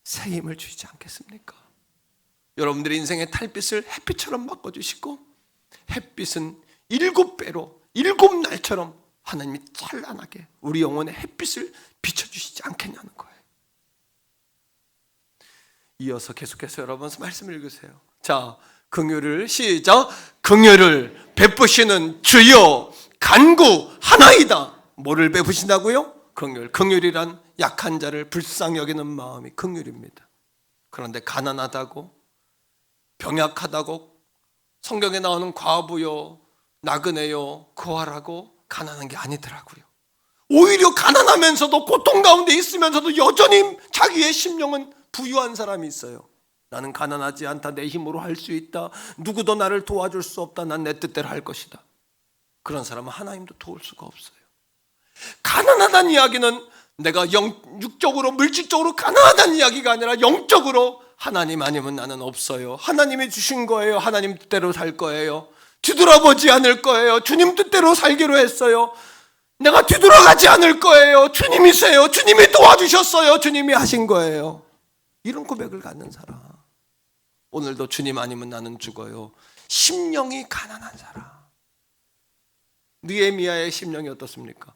새 힘을 주시지 않겠습니까? 여러분들의 인생의 달빛을 햇빛처럼 바꿔주시고, 햇빛은 7배로 7날처럼 하나님이 찬란하게 우리 영혼의 햇빛을 비춰주시지 않겠냐는 거예요. 이어서 계속해서 여러분 말씀을 읽으세요. 자, 긍휼을 시작. 긍휼을 베푸시는 주여 간구 하나이다. 뭐를 베푸신다고요? 긍휼. 긍휼이란 약한 자를 불쌍히 여기는 마음이 긍휼입니다. 그런데 가난하다고, 병약하다고, 성경에 나오는 과부요, 나그네요, 고아라고 가난한 게 아니더라고요. 오히려 가난하면서도 고통 가운데 있으면서도 여전히 자기의 심령은 부유한 사람이 있어요. 나는 가난하지 않다. 내 힘으로 할 수 있다. 누구도 나를 도와줄 수 없다. 난 내 뜻대로 할 것이다. 그런 사람은 하나님도 도울 수가 없어요. 가난하다는 이야기는 내가 육적으로 물질적으로 가난하다는 이야기가 아니라 영적으로 하나님 아니면 나는 없어요. 하나님이 주신 거예요. 하나님 뜻대로 살 거예요. 뒤돌아보지 않을 거예요. 주님 뜻대로 살기로 했어요. 내가 뒤돌아가지 않을 거예요. 주님이세요. 주님이 도와주셨어요. 주님이 하신 거예요. 이런 고백을 갖는 사람, 오늘도 주님 아니면 나는 죽어요. 심령이 가난한 사람. 느헤미야의 심령이 어떻습니까?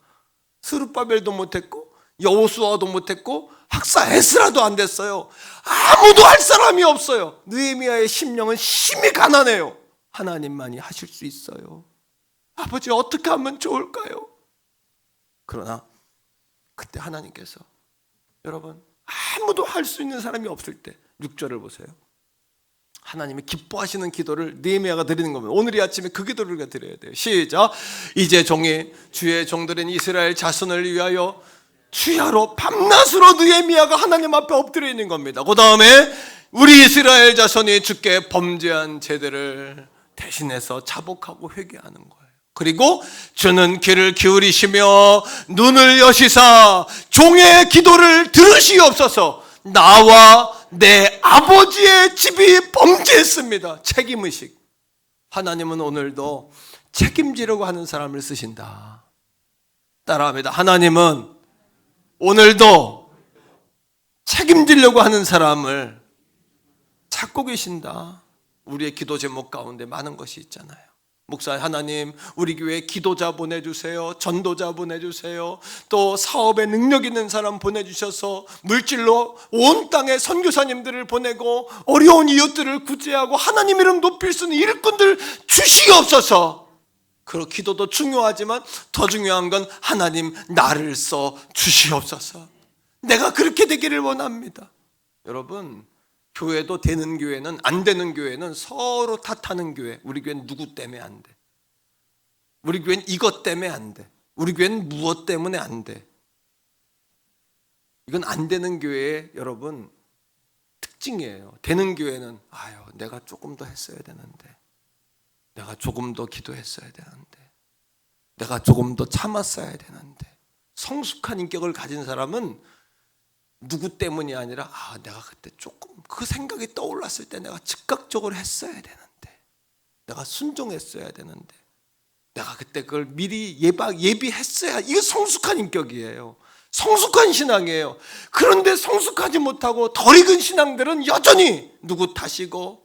스룹바벨도 못했고 여호수아도 못했고 학사 에스라도 안 됐어요. 아무도 할 사람이 없어요. 느헤미야의 심령은 심히 가난해요. 하나님만이 하실 수 있어요. 아버지 어떻게 하면 좋을까요? 그러나 그때 하나님께서, 여러분 아무도 할 수 있는 사람이 없을 때 6절을 보세요. 하나님이 기뻐하시는 기도를 느헤미야가 드리는 겁니다. 오늘 이 아침에 그 기도를 우리가 드려야 돼요. 시작. 이제 종이 주의 종들인 이스라엘 자손을 위하여 주야로 밤낮으로 느헤미야가 하나님 앞에 엎드려 있는 겁니다. 그 다음에 우리 이스라엘 자손이 주께 범죄한 죄들을 대신해서 자복하고 회개하는 거예요. 그리고 주는 귀를 기울이시며 눈을 여시사 종의 기도를 들으시옵소서. 나와 내 아버지의 집이 범죄했습니다. 책임의식. 하나님은 오늘도 책임지려고 하는 사람을 쓰신다. 따라합니다. 하나님은 오늘도 책임지려고 하는 사람을 찾고 계신다. 우리의 기도 제목 가운데 많은 것이 있잖아요. 목사, 하나님 우리 교회에 기도자 보내주세요. 전도자 보내주세요. 또 사업에 능력 있는 사람 보내주셔서 물질로 온 땅에 선교사님들을 보내고 어려운 이웃들을 구제하고 하나님 이름 높일 수 있는 일꾼들 주시옵소서. 그 기도도 중요하지만 더 중요한 건 하나님 나를 써 주시옵소서. 내가 그렇게 되기를 원합니다. 여러분, 교회도 되는 교회는 안 되는 교회는 서로 탓하는 교회. 우리 교회는 누구 때문에 안 돼. 우리 교회는 이것 때문에 안 돼. 우리 교회는 무엇 때문에 안 돼. 이건 안 되는 교회의 여러분 특징이에요. 되는 교회는 내가 조금 더 했어야 되는데, 내가 조금 더 기도했어야 되는데, 내가 조금 더 참았어야 되는데. 성숙한 인격을 가진 사람은 누구 때문이 아니라 내가 그때 조금 그 생각이 떠올랐을 때 내가 즉각적으로 했어야 되는데, 내가 순종했어야 되는데, 내가 그때 그걸 미리 예비했어야. 이게 성숙한 인격이에요. 성숙한 신앙이에요. 그런데 성숙하지 못하고 덜 익은 신앙들은 여전히 누구 탓이고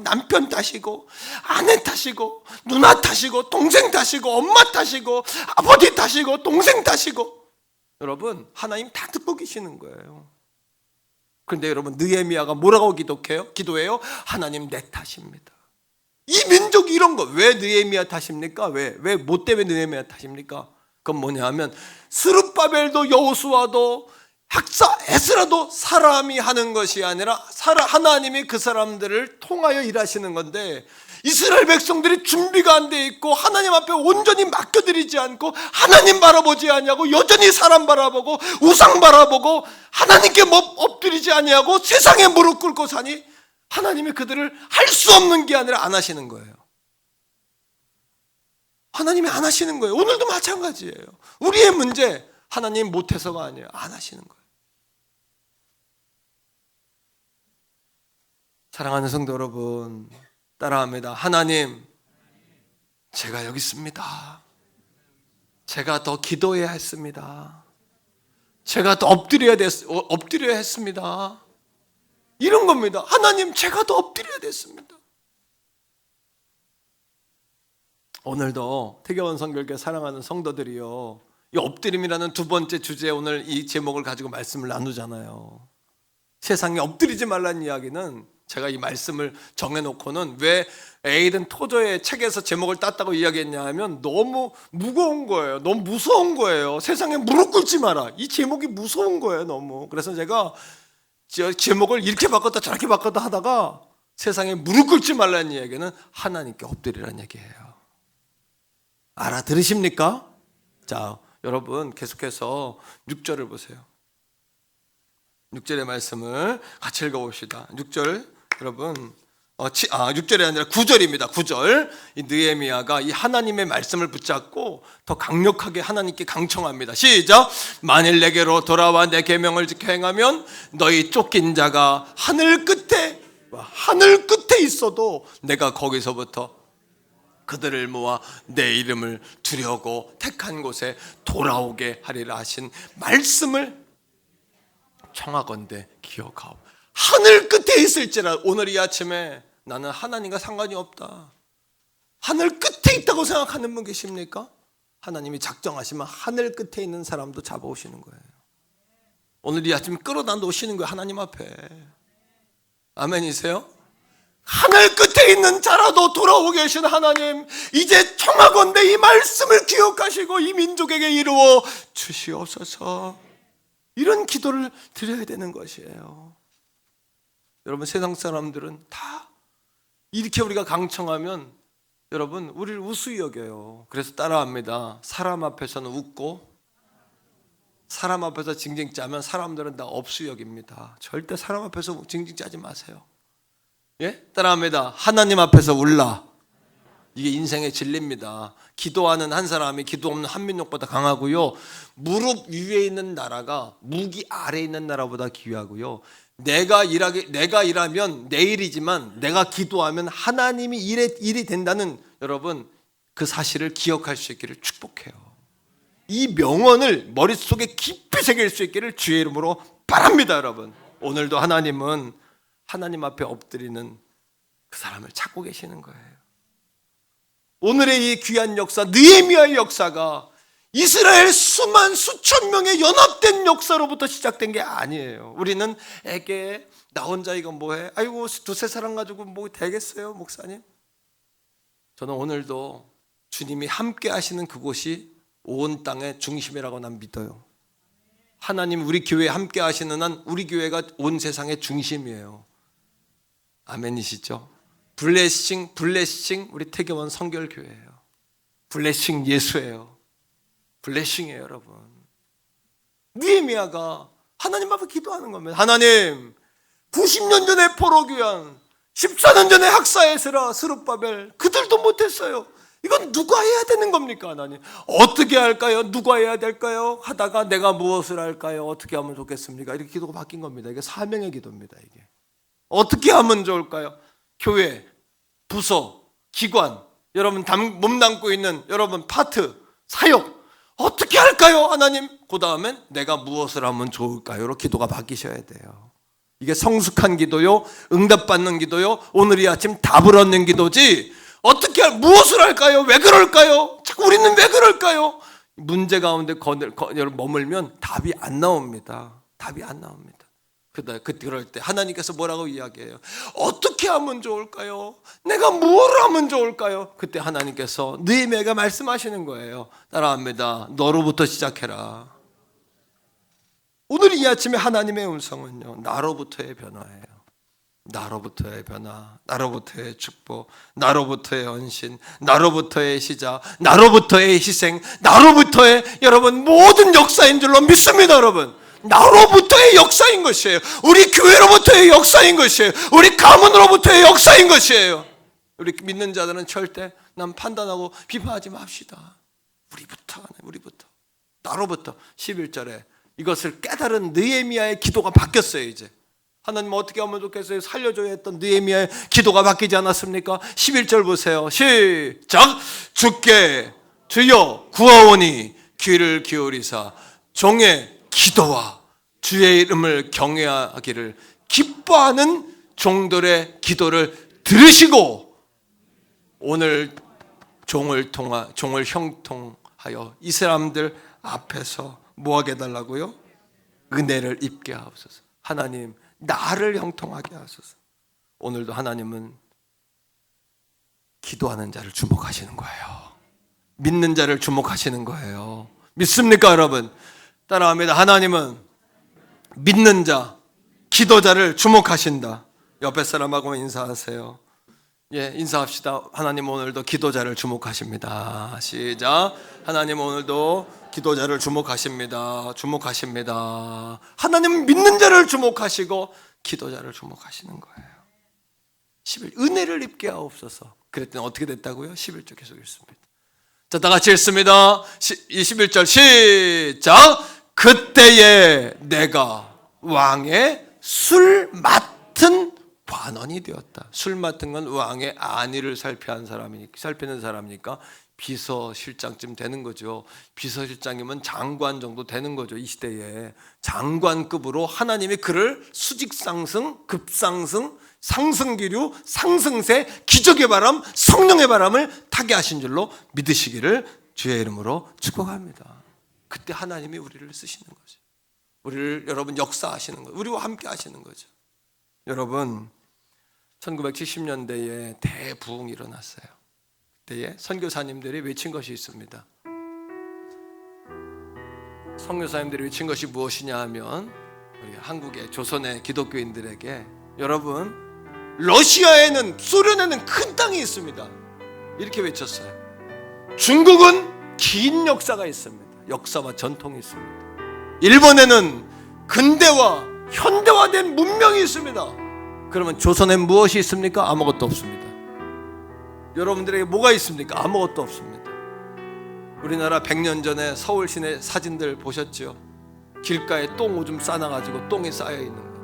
남편 탓이고 아내 탓이고 누나 탓이고 동생 탓이고 엄마 탓이고 아버지 탓이고 동생 탓이고. 여러분, 하나님 다 듣고 계시는 거예요. 그런데 여러분, 느헤미야가 뭐라고 기도해요? 하나님 내 탓입니다. 이 민족이 이런 거 왜 느헤미야 탓입니까? 왜 뭐 때문에 느헤미야 탓입니까? 그건 뭐냐 하면 스룹바벨도 여호수아도 학사 에스라도 사람이 하는 것이 아니라 하나님이 그 사람들을 통하여 일하시는 건데, 이스라엘 백성들이 준비가 안 돼 있고 하나님 앞에 온전히 맡겨드리지 않고 하나님 바라보지 아니하고 여전히 사람 바라보고 우상 바라보고 하나님께 엎드리지 아니하고 세상에 무릎 꿇고 사니 하나님이 그들을 할 수 없는 게 아니라 안 하시는 거예요. 하나님이 안 하시는 거예요. 오늘도 마찬가지예요. 우리의 문제, 하나님 못해서가 아니에요. 안 하시는 거예요. 사랑하는 성도 여러분, 따라합니다. 하나님, 제가 여기 있습니다. 제가 더 기도해야 했습니다. 제가 더 엎드려야 했습니다. 이런 겁니다. 하나님, 제가 더 엎드려야 됐습니다. 오늘도 태교원 선교회 사랑하는 성도들이요, 이 엎드림이라는 두 번째 주제에 오늘 이 제목을 가지고 말씀을 나누잖아요. 세상에 엎드리지 말라는 이야기는, 제가 이 말씀을 정해놓고는 왜 에이든 토저의 책에서 제목을 땄다고 이야기했냐 하면 너무 무거운 거예요. 너무 무서운 거예요. 세상에 무릎 꿇지 마라. 이 제목이 무서운 거예요, 너무. 그래서 제가 제목을 이렇게 바꿨다 저렇게 바꿨다 하다가 세상에 무릎 꿇지 말라는 이야기는 하나님께 엎드리라는 얘기예요. 알아들으십니까? 자, 여러분 계속해서 6절을 보세요. 6절의 말씀을 같이 읽어봅시다. 6절 여러분 6절이 아니라 9절입니다. 9절. 이 느헤미야가 이 하나님의 말씀을 붙잡고 더 강력하게 하나님께 강청합니다. 시작. 만일 내게로 돌아와 내 계명을 지켜 행하면 너희 쫓긴 자가 하늘 끝에 있어도 내가 거기서부터 그들을 모아 내 이름을 두려고 택한 곳에 돌아오게 하리라 하신 말씀을 청하건대 기억하오. 하늘 끝에 있을지라. 오늘 이 아침에 나는 하나님과 상관이 없다, 하늘 끝에 있다고 생각하는 분 계십니까? 하나님이 작정하시면 하늘 끝에 있는 사람도 잡아오시는 거예요. 오늘 이 아침에 끌어다 놓으시는 거예요, 하나님 앞에. 아멘이세요? 하늘 끝에 있는 자라도 돌아오게 하신 하나님, 이제 청하건대 이 말씀을 기억하시고 이 민족에게 이루어 주시옵소서. 이런 기도를 드려야 되는 것이에요. 여러분, 세상 사람들은 다 이렇게 우리가 강청하면 여러분 우리를 우수히 여겨요. 그래서 따라합니다. 사람 앞에서는 웃고 사람 앞에서 징징 짜면 사람들은 다 업수 여깁니다. 절대 사람 앞에서 징징 짜지 마세요. 예? 따라합니다. 하나님 앞에서 울라. 이게 인생의 진리입니다. 기도하는 한 사람이 기도 없는 한 민족보다 강하고요. 무릎 위에 있는 나라가 무기 아래에 있는 나라보다 귀하고요. 내가 일하면 내일이지만 내가 기도하면 하나님이 일이 된다는 여러분 그 사실을 기억할 수 있기를 축복해요. 이 명언을 머릿속에 깊이 새길 수 있기를 주의 이름으로 바랍니다. 여러분, 오늘도 하나님은 하나님 앞에 엎드리는 그 사람을 찾고 계시는 거예요. 오늘의 이 귀한 역사, 느헤미야의 역사가 이스라엘 수천 명의 연합된 역사로부터 시작된 게 아니에요. 우리는 에게 나 혼자 이거 뭐해? 아이고 두세 사람 가지고 뭐 되겠어요, 목사님? 저는 오늘도 주님이 함께 하시는 그곳이 온 땅의 중심이라고 난 믿어요. 하나님 우리 교회에 함께 하시는 한 우리 교회가 온 세상의 중심이에요. 아멘이시죠? 블레싱 우리 태교원 성결교회예요. 블레싱 예수예요. 블레싱이에요, 여러분. 느헤미야가 하나님 앞에 기도하는 겁니다. 하나님, 90년 전에 포로귀환, 14년 전에 학사에스라, 스룹바벨 그들도 못했어요. 이건 누가 해야 되는 겁니까, 하나님? 어떻게 할까요? 누가 해야 될까요? 하다가 내가 무엇을 할까요? 어떻게 하면 좋겠습니까? 이렇게 기도가 바뀐 겁니다. 이게 사명의 기도입니다. 이게 어떻게 하면 좋을까요? 교회, 부서, 기관, 여러분 몸담고 있는 여러분 파트, 사역 어떻게 할까요, 하나님? 그 다음엔 내가 무엇을 하면 좋을까요?로 기도가 바뀌셔야 돼요. 이게 성숙한 기도요, 응답받는 기도요, 오늘 이 아침 답을 얻는 기도지. 무엇을 할까요? 왜 그럴까요? 자꾸 우리는 왜 그럴까요? 문제 가운데 머물면 답이 안 나옵니다. 답이 안 나옵니다. 그럴 때 하나님께서 뭐라고 이야기해요? 어떻게 하면 좋을까요? 내가 뭘 하면 좋을까요? 그때 하나님께서 느헤미야가 말씀하시는 거예요. 따라합니다. 너로부터 시작해라. 오늘 이 아침에 하나님의 음성은요, 나로부터의 변화예요. 나로부터의 변화, 나로부터의 축복, 나로부터의 헌신, 나로부터의 시작, 나로부터의 희생, 나로부터의 여러분 모든 역사인 줄로 믿습니다. 여러분, 나로부터의 역사인 것이에요. 우리 교회로부터의 역사인 것이에요. 우리 가문으로부터의 역사인 것이에요. 우리 믿는 자들은 절대 남 판단하고 비판하지 맙시다. 우리부터 나로부터. 11절에 이것을 깨달은 느헤미야의 기도가 바뀌었어요. 이제 하나님 어떻게 하면 좋겠어요? 살려줘야 했던 느헤미야의 기도가 바뀌지 않았습니까? 11절 보세요. 시작. 주께 주여 구하오니 귀를 기울이사 종의 기도와 주의 이름을 경외하기를 기뻐하는 종들의 기도를 들으시고 오늘 종을 형통하여 이 사람들 앞에서 뭐하게 해달라고요? 은혜를 입게 하옵소서. 하나님 나를 형통하게 하소서. 오늘도 하나님은 기도하는 자를 주목하시는 거예요. 믿는 자를 주목하시는 거예요. 믿습니까, 여러분? 따라합니다. 하나님은 믿는 자, 기도자를 주목하신다. 옆에 사람하고 인사하세요. 예, 인사합시다. 하나님 오늘도 기도자를 주목하십니다. 시작. 하나님 오늘도 기도자를 주목하십니다. 하나님은 믿는 자를 주목하시고 기도자를 주목하시는 거예요. 11 은혜를 입게 하옵소서. 그랬더니 어떻게 됐다고요? 11절 계속 읽습니다. 자, 다 같이 읽습니다. 21절 시작. 그때에 내가 왕의 술 맡은 관원이 되었다. 술 맡은 건 왕의 안위를 살피는 사람이니까 비서실장쯤 되는 거죠. 비서실장이면 장관 정도 되는 거죠. 이 시대에 장관급으로 하나님이 그를 수직 상승, 급상승, 상승기류, 상승세, 기적의 바람, 성령의 바람을 타게 하신 줄로 믿으시기를 주의 이름으로 축복합니다. 그때 하나님이 우리를 쓰시는 거죠. 우리를 여러분 역사하시는 거죠. 우리와 함께 하시는 거죠. 여러분 1970년대에 대부흥이 일어났어요. 그때에 선교사님들이 외친 것이 있습니다. 선교사님들이 외친 것이 무엇이냐 하면 우리 한국의 조선의 기독교인들에게 여러분 러시아에는 소련에는 큰 땅이 있습니다. 이렇게 외쳤어요. 중국은 긴 역사가 있습니다. 역사와 전통이 있습니다. 일본에는 근대화, 현대화된 문명이 있습니다. 그러면 조선엔 무엇이 있습니까? 아무것도 없습니다. 여러분들에게 뭐가 있습니까? 아무것도 없습니다. 우리나라 100년 전에 서울 시내 사진들 보셨죠? 길가에 똥 오줌 싸놔가지고 똥이 쌓여있는 거,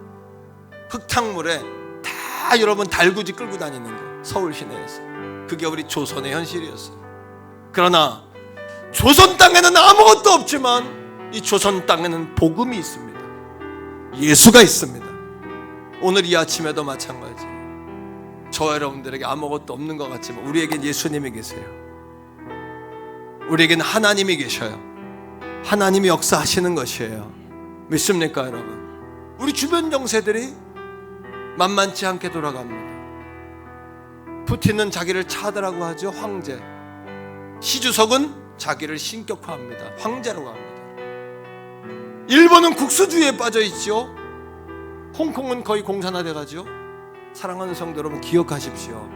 흙탕물에 다 여러분 달구지 끌고 다니는 거, 서울 시내에서. 그게 우리 조선의 현실이었어요. 그러나 조선 땅에는 아무것도 없지만 이 조선 땅에는 복음이 있습니다. 예수가 있습니다. 오늘 이 아침에도 마찬가지. 저와 여러분들에게 아무것도 없는 것 같지만 우리에겐 예수님이 계세요. 우리에겐 하나님이 계셔요. 하나님이 역사하시는 것이에요. 믿습니까 여러분? 우리 주변 정세들이 만만치 않게 돌아갑니다. 푸틴은 자기를 차드라고 하죠. 황제. 시주석은 자기를 신격화합니다. 황제라고 합니다. 일본은 국수주의에 빠져 있죠. 홍콩은 거의 공산화돼 가죠. 사랑하는 성도 여러분, 기억하십시오.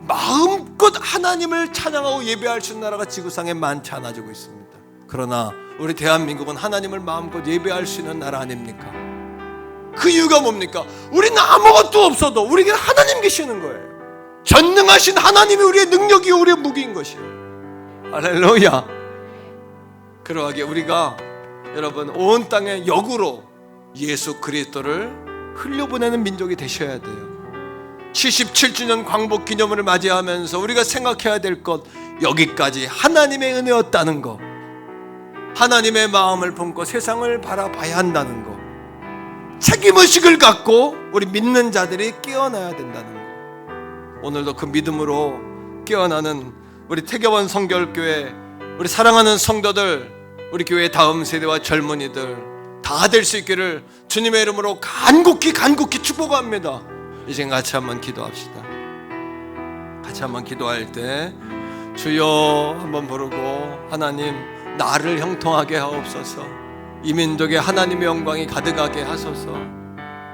마음껏 하나님을 찬양하고 예배할 수 있는 나라가 지구상에 많지 않아지고 있습니다. 그러나 우리 대한민국은 하나님을 마음껏 예배할 수 있는 나라 아닙니까? 그 이유가 뭡니까? 우리는 아무것도 없어도 우리에게 하나님 계시는 거예요. 전능하신 하나님이 우리의 능력이요 우리의 무기인 것이에요. 할렐루야. 그러하게 우리가 여러분 온 땅에 역으로 예수 그리스도를 흘려보내는 민족이 되셔야 돼요. 77주년 광복 기념을 맞이하면서 우리가 생각해야 될 것, 여기까지 하나님의 은혜였다는 것, 하나님의 마음을 품고 세상을 바라봐야 한다는 것, 책임의식을 갖고 우리 믿는 자들이 깨어나야 된다는 것. 오늘도 그 믿음으로 깨어나는 우리 태교원 성결교회, 우리 사랑하는 성도들, 우리 교회 다음 세대와 젊은이들 다 될 수 있기를 주님의 이름으로 간곡히 축복합니다. 이제 같이 한번 기도합시다. 같이 한번 기도할 때 주여 한번 부르고, 하나님 나를 형통하게 하옵소서. 이 민족에 하나님의 영광이 가득하게 하소서.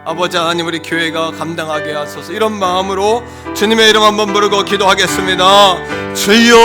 아버지 하나님, 우리 교회가 감당하게 하소서. 이런 마음으로 주님의 이름 한번 부르고 기도하겠습니다. 주여